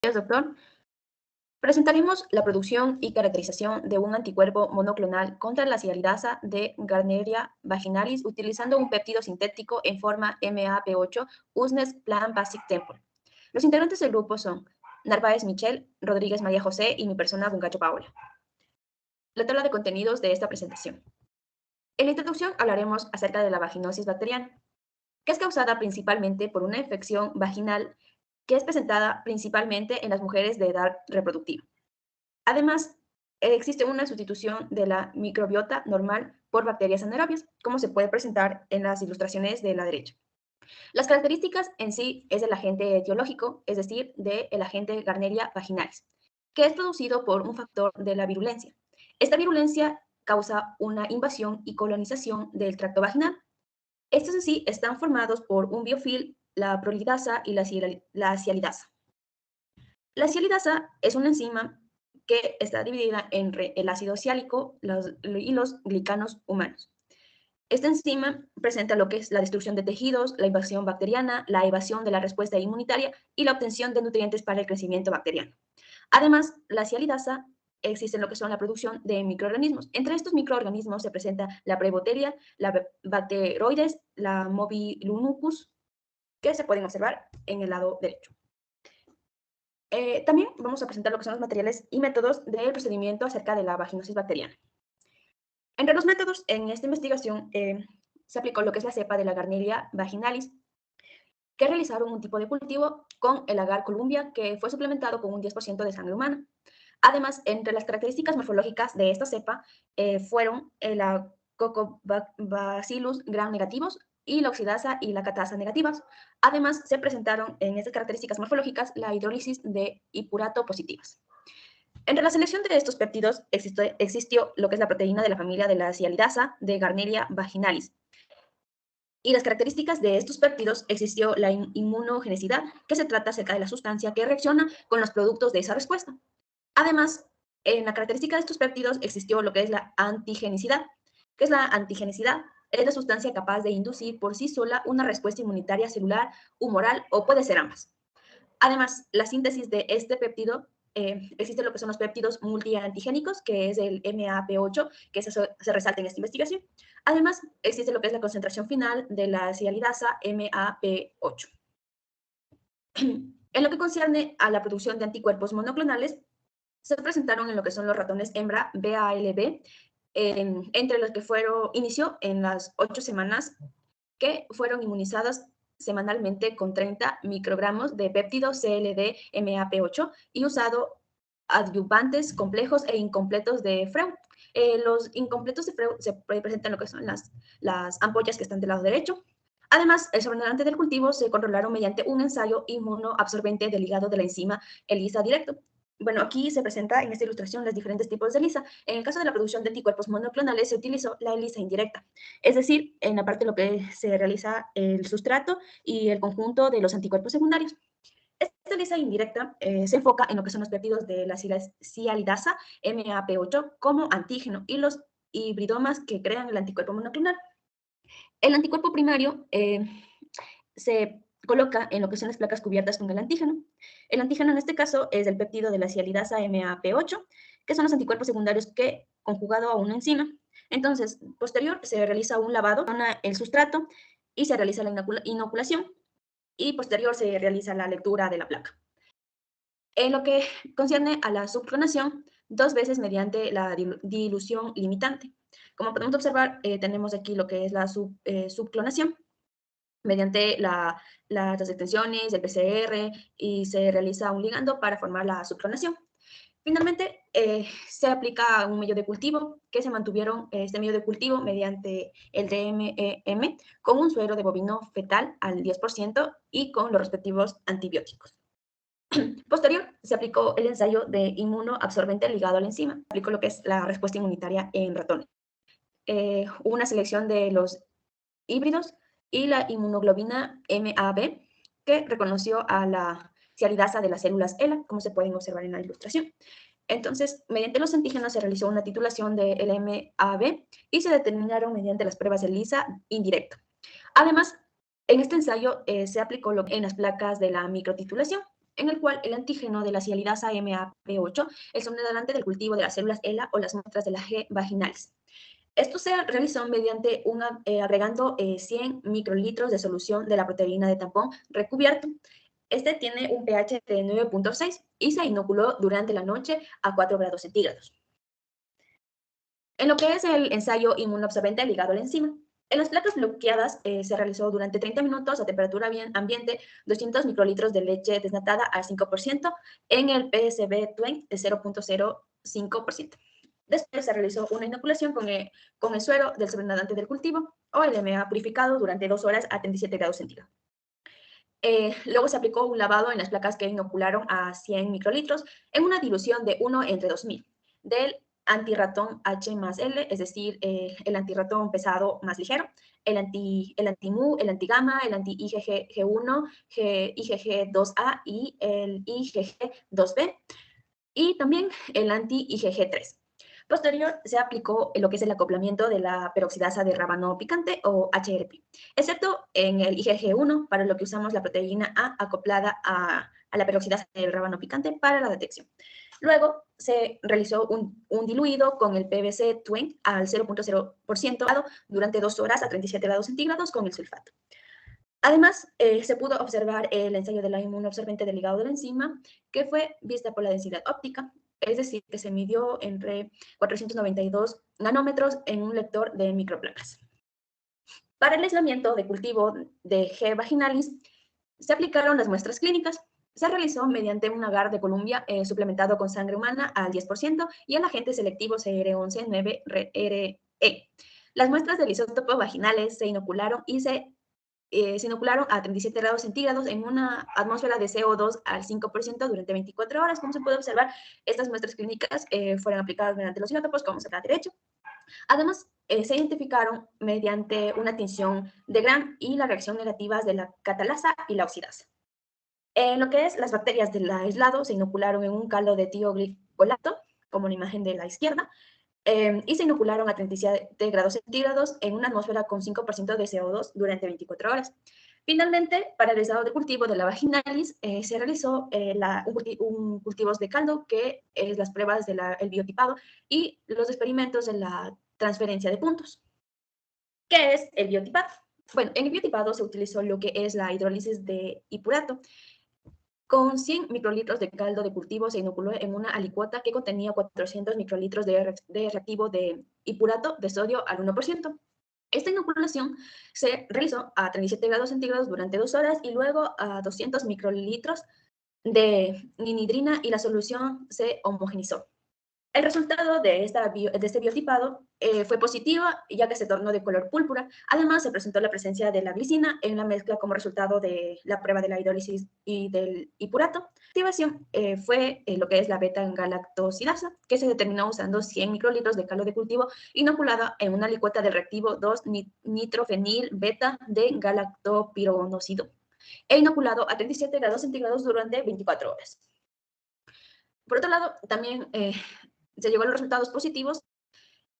Gracias, doctor. Presentaremos la producción y caracterización de un anticuerpo monoclonal contra la sialidasa de Garneria vaginalis utilizando un péptido sintético en forma MAP8 Usnes Plan Basic Temple. Los integrantes del grupo son Narváez Michelle, Rodríguez María José y mi persona Bungacho Paola. La tabla de contenidos de esta presentación. En la introducción hablaremos acerca de la vaginosis bacteriana, que es causada principalmente por una infección vaginal que es presentada principalmente en las mujeres de edad reproductiva. Además, existe una sustitución de la microbiota normal por bacterias anaerobias, como se puede presentar en las ilustraciones de la derecha. Las características en sí es del agente etiológico, es decir, del agente Garneria vaginalis, que es producido por un factor de la virulencia. Esta virulencia causa una invasión y colonización del tracto vaginal. Estos en sí están formados por un biofil, la prolidasa y la sialidasa. La sialidasa es una enzima que está dividida entre el ácido siálico y los glicanos humanos. Esta enzima presenta lo que es la destrucción de tejidos, la invasión bacteriana, la evasión de la respuesta inmunitaria y la obtención de nutrientes para el crecimiento bacteriano. Además, la sialidasa existe en lo que son la producción de microorganismos. Entre estos microorganismos se presenta la Preboteria, la Bacteroides, la Mobilunucus, que se pueden observar en el lado derecho. También vamos a presentar lo que son los materiales y métodos del procedimiento acerca de la vaginosis bacteriana. Entre los métodos en esta investigación se aplicó lo que es la cepa de la Garneria vaginalis, que realizaron un tipo de cultivo con el agar Columbia, que fue suplementado con un 10% de sangre humana. Además, entre las características morfológicas de esta cepa fueron la Cocobacillus gram negativos y la oxidasa y la catasa negativas. Además, se presentaron en estas características morfológicas la hidrólisis de hipurato positivas. Entre la selección de estos péptidos existió lo que es la proteína de la familia de la sialidasa de Garneria vaginalis. Y las características de estos péptidos existió la inmunogenicidad, que se trata acerca de la sustancia que reacciona con los productos de esa respuesta. Además, en la característica de estos péptidos existió lo que es la antigenicidad. ¿Qué es la antigenicidad? Es la sustancia capaz de inducir por sí sola una respuesta inmunitaria celular, humoral o puede ser ambas. Además, la síntesis de este péptido, existe lo que son los péptidos multiantigénicos, que es el MAP8, que se resalta en esta investigación. Además, existe lo que es la concentración final de la sialidasa MAP8. En lo que concierne a la producción de anticuerpos monoclonales, se presentaron en lo que son los ratones hembra BALB, entre los que inició en las 8 semanas que fueron inmunizadas semanalmente con 30 microgramos de péptido CLD MAP8 y usado adyuvantes complejos e incompletos de Freud. Los incompletos de Freud se presentan lo que son las ampollas que están del lado derecho. Además, el sobrenaturante del cultivo se controlaron mediante un ensayo inmunoabsorbente del ligado de la enzima ELISA directo. Bueno, aquí se presenta en esta ilustración los diferentes tipos de ELISA. En el caso de la producción de anticuerpos monoclonales se utilizó la ELISA indirecta, es decir, en la parte de lo que se realiza el sustrato y el conjunto de los anticuerpos secundarios. Esta ELISA indirecta se enfoca en lo que son los péptidos de la sialidasa MAP8 como antígeno y los hibridomas que crean el anticuerpo monoclonal. El anticuerpo primario se coloca en lo que son las placas cubiertas con el antígeno. El antígeno en este caso es el péptido de la sialidasa MAP8, que son los anticuerpos secundarios que conjugado a una enzima. Entonces, posterior se realiza un lavado, el sustrato y se realiza la inoculación y posterior se realiza la lectura de la placa. En lo que concierne a la subclonación, 2 veces mediante la dilución limitante. Como podemos observar, tenemos aquí lo que es la subclonación mediante las extensiones, el PCR, y se realiza un ligando para formar la subclonación. Finalmente, se aplica un medio de cultivo, que se mantuvieron este medio de cultivo mediante el DMEM con un suero de bovino fetal al 10% y con los respectivos antibióticos. Posterior, se aplicó el ensayo de inmunoabsorbente ligado a la enzima. Se aplicó lo que es la respuesta inmunitaria en ratones. Hubo una selección de los híbridos y la inmunoglobina MAB, que reconoció a la sialidasa de las células ELA, como se pueden observar en la ilustración. Entonces, mediante los antígenos se realizó una titulación del MAB y se determinaron mediante las pruebas de ELISA indirecto. Además, en este ensayo se aplicó en las placas de la microtitulación. en el cual el antígeno de la sialidasa MAP8 es un donante del cultivo de las células ELA o las muestras de la G vaginalis. Esto se realizó mediante agregando 100 microlitros de solución de la proteína de tampón recubierto. Este tiene un pH de 9.6 y se inoculó durante la noche a 4 grados centígrados. En lo que es el ensayo inmunoabsorbente ligado a la enzima, en las placas bloqueadas se realizó durante 30 minutos a temperatura ambiente 200 microlitros de leche desnatada al 5% en el PSB20 de 0.05%. Después se realizó una inoculación con el suero del sobrenadante del cultivo o el MA purificado durante 2 horas a 37 grados centígrados. Luego se aplicó un lavado en las placas que inocularon a 100 microlitros en una dilución de 1:2000 del antirratón H más L, es decir, el antirratón pesado más ligero, el anti-MU, el antigama, el anti-IgG1, IgG2A y el IgG2B, y también el anti-IgG3. Posterior, se aplicó lo que es el acoplamiento de la peroxidasa de rábano picante o HRP, excepto en el IgG1, para lo que usamos la proteína A acoplada a la peroxidasa del rábano picante para la detección. Luego, se realizó un diluido con el PVC-20 al 0.0% durante 2 horas a 37 grados centígrados con el sulfato. Además, se pudo observar el ensayo de la inmunoabsorbente del ligado de la enzima, que fue vista por la densidad óptica, es decir, que se midió entre 492 nanómetros en un lector de microplacas. Para el aislamiento de cultivo de G. vaginalis, se aplicaron las muestras clínicas. Se realizó mediante un agar de Columbia suplementado con sangre humana al 10% y el agente selectivo CR11-9-RE. Las muestras del isótopo vaginales se inocularon a 37 grados centígrados en una atmósfera de CO2 al 5% durante 24 horas. Como se puede observar, estas muestras clínicas fueron aplicadas mediante los isótopos, como se da derecho. Además, se identificaron mediante una tinción de Gram y la reacción negativas de la catalasa y la oxidasa. Lo que es las bacterias del aislado se inocularon en un caldo de tioglicolato, como la imagen de la izquierda, y se inocularon a 37 grados centígrados en una atmósfera con 5% de CO2 durante 24 horas. Finalmente, para el aislado de cultivo de la vaginalis, se realizó un cultivos de caldo, que es las pruebas del biotipado y los experimentos de la transferencia de puntos. ¿Qué es el biotipado? Bueno, en el biotipado se utilizó lo que es la hidrólisis de hipurato. Con 100 microlitros de caldo de cultivo se inoculó en una alicuota que contenía 400 microlitros de reactivo de hipurato de sodio al 1%. Esta inoculación se realizó a 37 grados centígrados durante 2 horas y luego a 200 microlitros de ninidrina y la solución se homogenizó. El resultado de este biotipado fue positivo, ya que se tornó de color púrpura. Además, se presentó la presencia de la glicina en la mezcla como resultado de la prueba de la hidrólisis y del hipurato. La activación fue lo que es la beta-galactosidasa, que se determinó usando 100 microlitros de caldo de cultivo inoculada en una licueta del reactivo 2-nitrofenil beta de galactopironósido e inoculado a 37 grados centígrados durante 24 horas. Por otro lado, también se llegó a los resultados positivos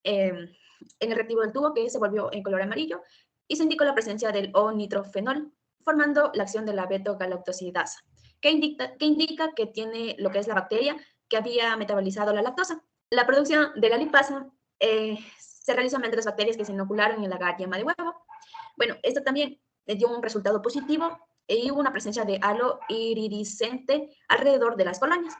en el reactivo del tubo, que se volvió en color amarillo, y se indicó la presencia del O-nitrofenol, formando la acción de la beta-galactosidasa, que indica que tiene lo que es la bacteria que había metabolizado la lactosa. La producción de la lipasa se realizó mediante las bacterias que se inocularon en la agar yema de huevo. Bueno, esto también dio un resultado positivo y hubo una presencia de halo iridiscente alrededor de las colonias.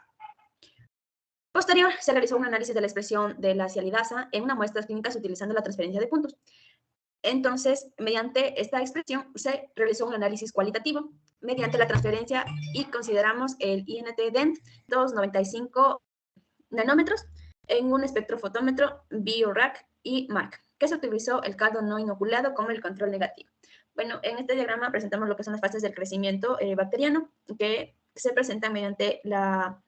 Posterior, se realizó un análisis de la expresión de la sialidasa en una muestra clínica utilizando la transferencia de puntos. Entonces, mediante esta expresión, se realizó un análisis cualitativo mediante la transferencia y consideramos el INT-DENT 295 nanómetros en un espectrofotómetro BioRack y MARC, que se utilizó el caldo no inoculado como el control negativo. Bueno, en este diagrama presentamos lo que son las fases del crecimiento bacteriano, que se presentan mediante la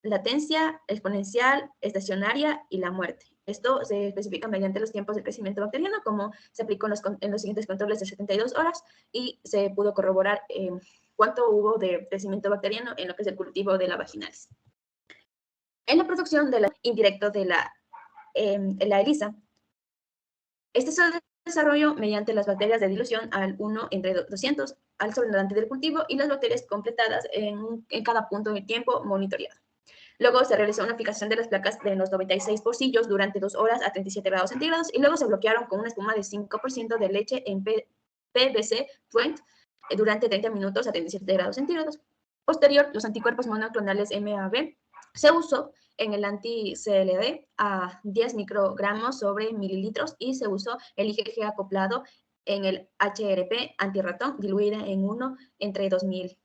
latencia, exponencial, estacionaria y la muerte. Esto se especifica mediante los tiempos de crecimiento bacteriano, como se aplicó en los siguientes controles de 72 horas y se pudo corroborar cuánto hubo de crecimiento bacteriano en lo que es el cultivo de la vaginalis. En la producción indirecto de la ELISA, este se desarrollo mediante las bacterias de dilución al 1:200 al sobrenadante del cultivo y las bacterias completadas en cada punto de tiempo monitoreado. Luego se realizó una fijación de las placas de los 96 pocillos durante 2 horas a 37 grados centígrados y luego se bloquearon con una espuma de 5% de leche en PVC 20 durante 30 minutos a 37 grados centígrados. Posterior, los anticuerpos monoclonales MAB se usó en el anti-CLD a 10 microgramos sobre mililitros y se usó el IgG acoplado en el HRP antirratón diluida en 1:2000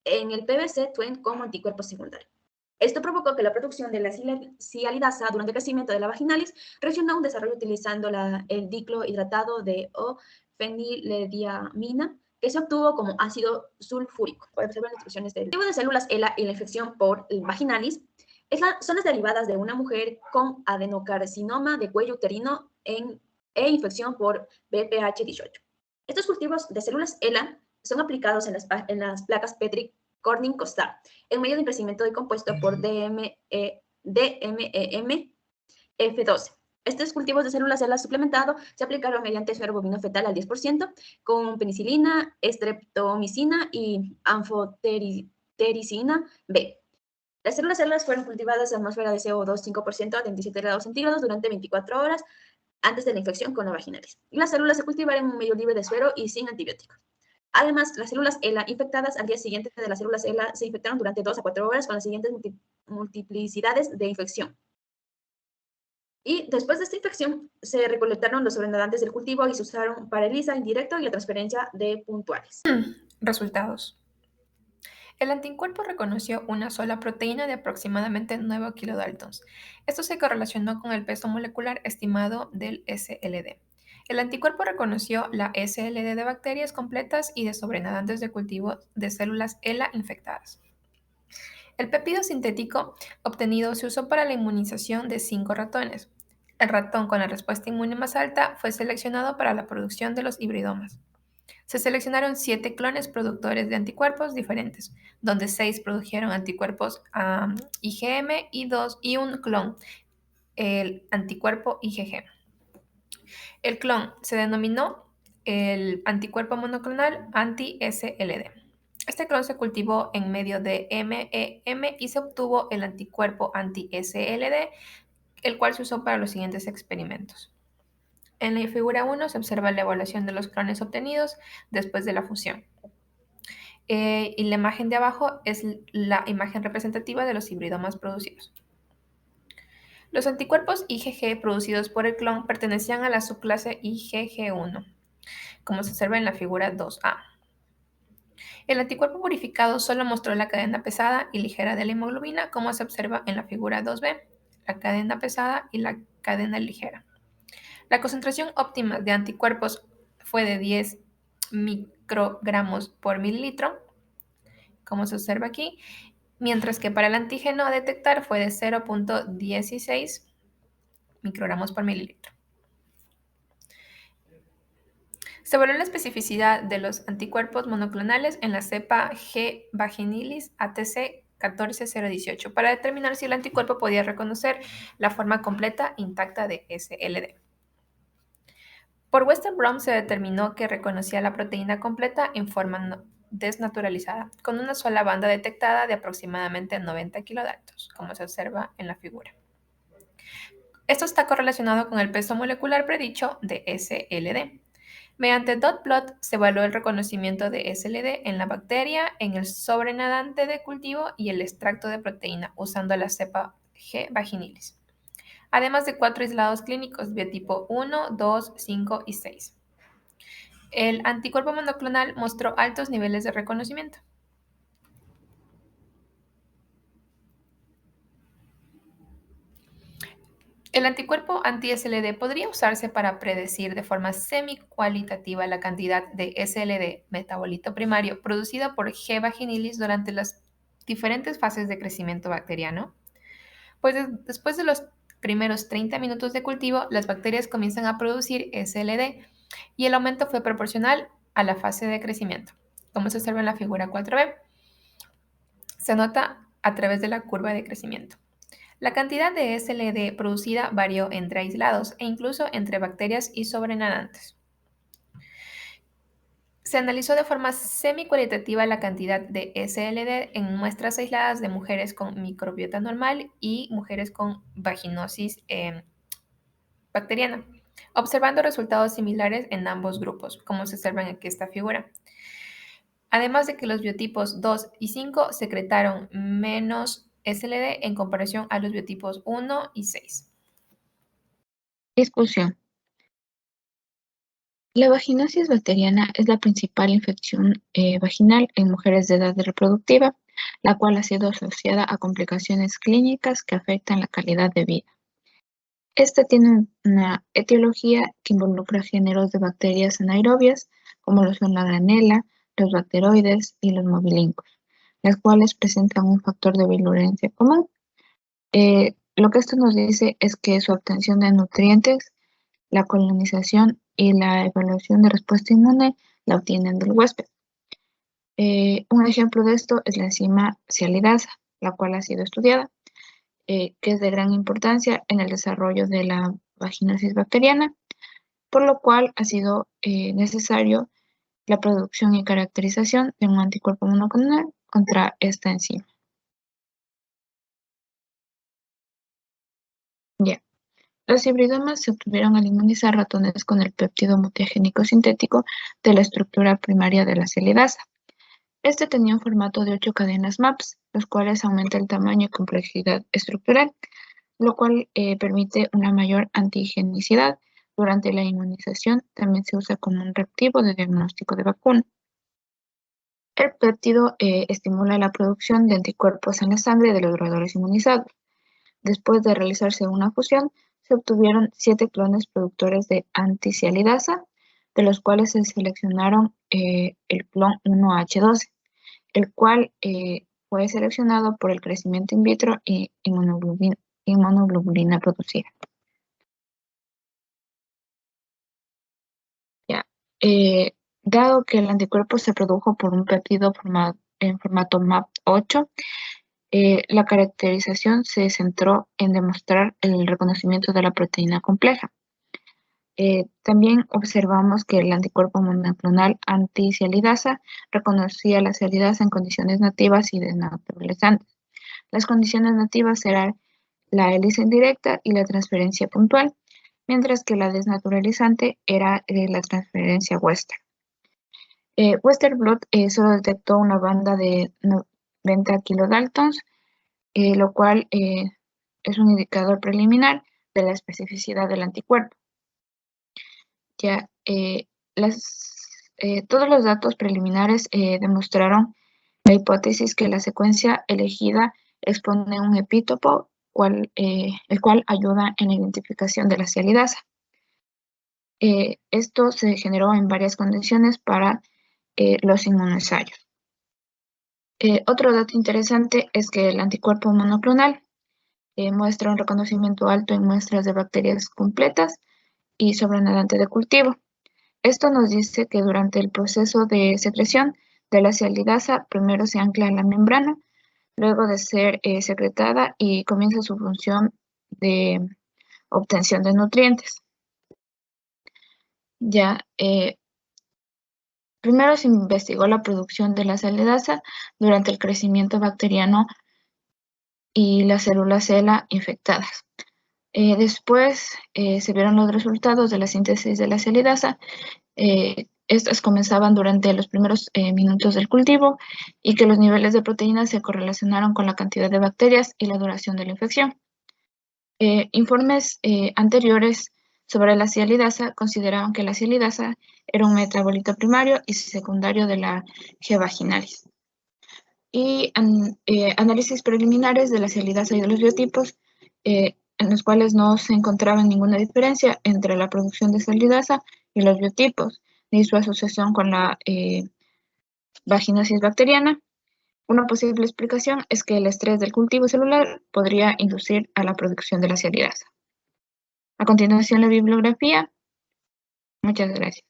en el PVC-20 como anticuerpo secundario. Esto provocó que la producción de la sialidasa durante el crecimiento de la vaginalis reaccionó a un desarrollo utilizando el diclohidratado de O-fenilediamina, que se obtuvo como ácido sulfúrico. Pueden observar las instrucciones del tipo de células ELA y la infección por vaginalis son las derivadas de una mujer con adenocarcinoma de cuello uterino e infección por BPH18. Estos cultivos de células ELA son aplicados en las placas Petri Corning-Costar en medio de un crecimiento de compuesto por DMEM-F12. Estos cultivos de células ELA suplementado se aplicaron mediante suero bovino fetal al 10% con penicilina, estreptomicina y anfotericina B. Las células ELA fueron cultivadas en atmósfera de CO2 5% a 37 grados centígrados durante 24 horas antes de la infección con la vaginalis. Las células se cultivaron en un medio libre de suero y sin antibióticos. Además, las células ELA infectadas al día siguiente de las células ELA se infectaron durante 2 a 4 horas con las siguientes multiplicidades de infección. Y después de esta infección, se recolectaron los sobrenadantes del cultivo y se usaron para el ISA indirecto y la transferencia de puntuales. Resultados. El anticuerpo reconoció una sola proteína de aproximadamente 9 kilodaltons. Esto se correlacionó con el peso molecular estimado del SLD. El anticuerpo reconoció la SLD de bacterias completas y de sobrenadantes de cultivo de células ELA infectadas. El péptido sintético obtenido se usó para la inmunización de 5 ratones. El ratón con la respuesta inmune más alta fue seleccionado para la producción de los hibridomas. Se seleccionaron 7 clones productores de anticuerpos diferentes, donde 6 produjeron anticuerpos IgM y un clon, el anticuerpo IgG. El clon se denominó el anticuerpo monoclonal anti-SLD. Este clon se cultivó en medio de MEM y se obtuvo el anticuerpo anti-SLD, el cual se usó para los siguientes experimentos. En la figura 1 se observa la evaluación de los clones obtenidos después de la fusión. Y la imagen de abajo es la imagen representativa de los hibridomas producidos. Los anticuerpos IgG producidos por el clon pertenecían a la subclase IgG1, como se observa en la figura 2A. El anticuerpo purificado solo mostró la cadena pesada y ligera de la hemoglobina, como se observa en la figura 2B, la cadena pesada y la cadena ligera. La concentración óptima de anticuerpos fue de 10 microgramos por mililitro, como se observa aquí, mientras que para el antígeno a detectar fue de 0.16 microgramos por mililitro. Se evaluó la especificidad de los anticuerpos monoclonales en la cepa G. vaginilis ATC 14018 para determinar si el anticuerpo podía reconocer la forma completa intacta de SLD. Por Western Blot se determinó que reconocía la proteína completa en forma desnaturalizada, con una sola banda detectada de aproximadamente 90 kilodaltons, como se observa en la figura. Esto está correlacionado con el peso molecular predicho de SLD. Mediante dot plot se evaluó el reconocimiento de SLD en la bacteria, en el sobrenadante de cultivo y el extracto de proteína usando la cepa G. vaginilis, además de 4 aislados clínicos biotipo 1, 2, 5 y 6. El anticuerpo monoclonal mostró altos niveles de reconocimiento. El anticuerpo anti-SLD podría usarse para predecir de forma semi-cualitativa la cantidad de SLD, metabolito primario, producido por G. vaginilis durante las diferentes fases de crecimiento bacteriano. Pues después de los primeros 30 minutos de cultivo, las bacterias comienzan a producir SLD y el aumento fue proporcional a la fase de crecimiento, como se observa en la figura 4B. Se nota a través de la curva de crecimiento. La cantidad de SLD producida varió entre aislados e incluso entre bacterias y sobrenadantes. Se analizó de forma semi-cualitativa la cantidad de SLD en muestras aisladas de mujeres con microbiota normal y mujeres con vaginosis bacteriana, observando resultados similares en ambos grupos, como se observa en esta figura. Además de que los biotipos 2 y 5 secretaron menos SLD en comparación a los biotipos 1 y 6. Discusión. La vaginosis bacteriana es la principal infección vaginal en mujeres de edad reproductiva, la cual ha sido asociada a complicaciones clínicas que afectan la calidad de vida. Esta tiene una etiología que involucra géneros de bacterias anaerobias, como lo son la granela, los bacteroides y los mobilincos, las cuales presentan un factor de virulencia común. Lo que esto nos dice es que su obtención de nutrientes, la colonización y la evaluación de respuesta inmune la obtienen del huésped. Un ejemplo de esto es la enzima sialidasa, la cual ha sido estudiada, que es de gran importancia en el desarrollo de la vaginosis bacteriana, por lo cual ha sido necesario la producción y caracterización de un anticuerpo monoclonal contra esta enzima. Ya. Los hibridomas se obtuvieron al inmunizar ratones con el péptido mutagénico sintético de la estructura primaria de la sialidasa. Este tenía un formato de 8 cadenas MAPS, los cuales aumenta el tamaño y complejidad estructural, lo cual permite una mayor antigenicidad. Durante la inmunización también se usa como un reactivo de diagnóstico de vacuna. El péptido estimula la producción de anticuerpos en la sangre de los roedores inmunizados. Después de realizarse una fusión, se obtuvieron 7 clones productores de antisialidasa, de los cuales se seleccionaron el clon 1H12, el cual fue seleccionado por el crecimiento in vitro y inmunoglobulina producida. Ya. Dado que el anticuerpo se produjo por un péptido en formato MAP8, la caracterización se centró en demostrar el reconocimiento de la proteína compleja. También observamos que el anticuerpo monoclonal antisialidasa reconocía la sialidasa en condiciones nativas y desnaturalizantes. Las condiciones nativas eran la hélice indirecta y la transferencia puntual, mientras que la desnaturalizante era la transferencia Western. Western blot solo detectó una banda de 90 kilodaltons, lo cual es un indicador preliminar de la especificidad del anticuerpo. Ya, todos los datos preliminares demostraron la hipótesis que la secuencia elegida expone un epítopo, el cual ayuda en la identificación de la sialidasa. Esto se generó en varias condiciones para los inmunoensayos. Otro dato interesante es que el anticuerpo monoclonal muestra un reconocimiento alto en muestras de bacterias completas y sobrenadante de cultivo. Esto nos dice que durante el proceso de secreción de la sialidasa, primero se ancla en la membrana, luego de ser secretada y comienza su función de obtención de nutrientes. Ya, primero se investigó la producción de la sialidasa durante el crecimiento bacteriano y las células cella infectadas. Después se vieron los resultados de la síntesis de la sialidasa. Estas comenzaban durante los primeros minutos del cultivo y que los niveles de proteínas se correlacionaron con la cantidad de bacterias y la duración de la infección. Informes anteriores sobre la sialidasa consideraban que la sialidasa era un metabolito primario y secundario de la G. vaginalis. Y análisis preliminares de la sialidasa y de los biotipos, en los cuales no se encontraba ninguna diferencia entre la producción de sialidasa y los biotipos, ni su asociación con la vaginosis bacteriana. Una posible explicación es que el estrés del cultivo celular podría inducir a la producción de la sialidasa. A continuación, la bibliografía. Muchas gracias.